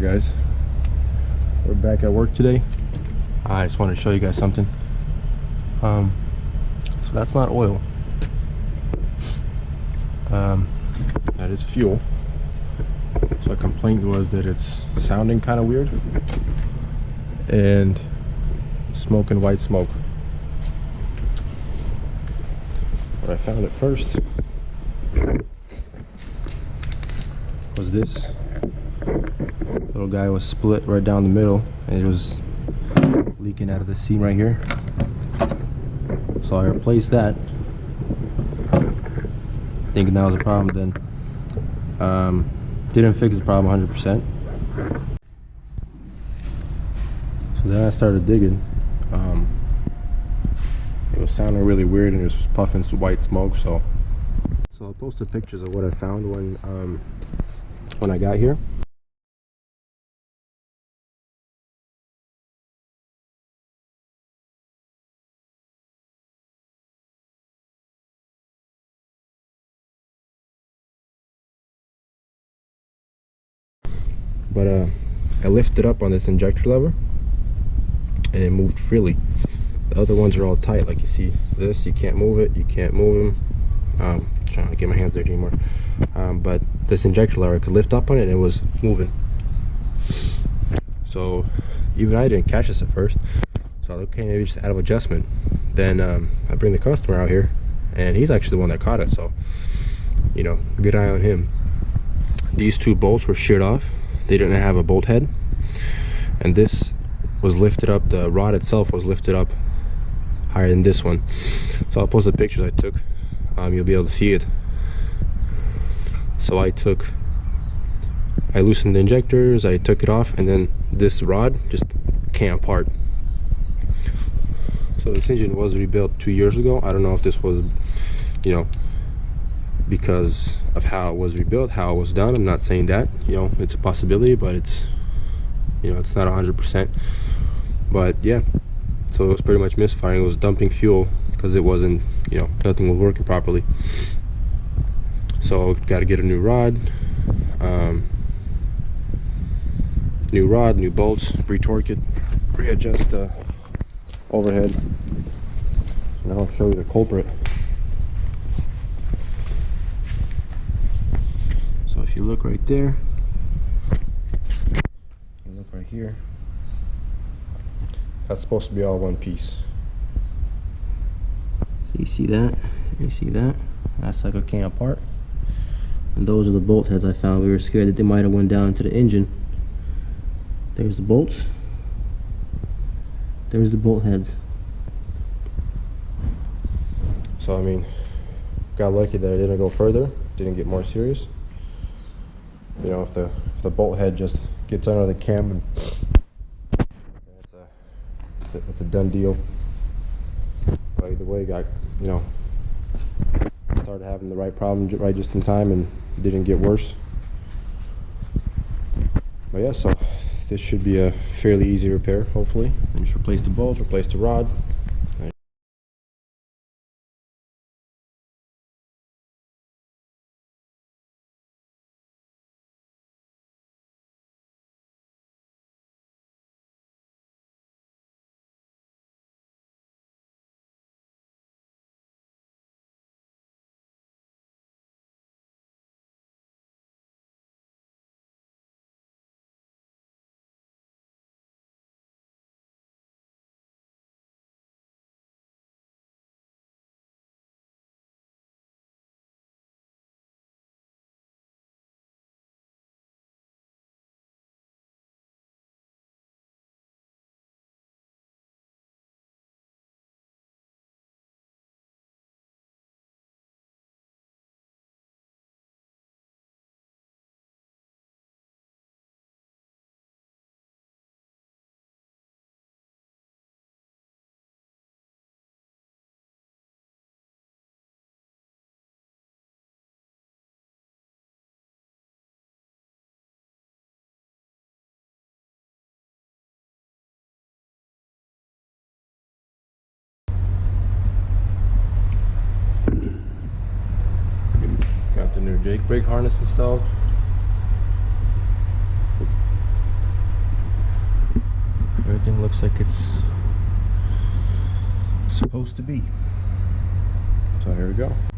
Alright guys, we're back at work today. I just wanted to show you guys something. So that's not oil. That is fuel. So a complaint was that it's sounding kind of weird and smoking white smoke. What I found at first was this little guy was split right down the middle and it was leaking out of the seam right here. So I replaced that, thinking that was a problem. Then didn't fix the problem 100%. So then I started digging. It was sounding really weird and it was puffing some white smoke. So I'll post the pictures of what I found when I got here. But I lifted up on this injector lever and it moved freely. The other ones are all tight, like you see this, you can't move it, you can't move them. Trying to get my hands dirty anymore. But this injector lever, I could lift up on it and it was moving. So even I didn't catch this at first. So I thought, okay, maybe just out of adjustment. Then I bring the customer out here and he's actually the one that caught it. So, you know, good eye on him. These two bolts were sheared off. They didn't have a bolt head, and this was lifted up. The rod itself was lifted up higher than this one. So I'll post the pictures I took. You'll be able to see it. So I loosened the injectors, I took it off, and then this rod just came apart. So this engine was rebuilt 2 years ago. I don't know if this was, you know, because of how it was rebuilt, how it was done. I'm not saying that, you know, it's a possibility, but it's, you know, it's not 100%. But yeah, so it was pretty much misfiring. It was dumping fuel because it wasn't, you know, nothing was working properly. So got to get a new rod, new bolts, re-torque it, readjust the overhead. Now I'll show you the culprit. So if you look right there, you look right here, that's supposed to be all one piece. So you see that? You see that? That sucker came apart. And those are the bolt heads I found. We were scared that they might have went down into the engine. There's the bolts. There's the bolt heads. So I mean, got lucky that I didn't go further, didn't get more serious. You know, if the bolt head just gets under the cam, and it's a done deal. But either way, got, you know, started having the right problem right just in time and didn't get worse. But yeah, so this should be a fairly easy repair, hopefully. And just replace the bolts, replace the rod. Got the new Jake brake harness installed. everything looks like it's supposed to be. So here we go.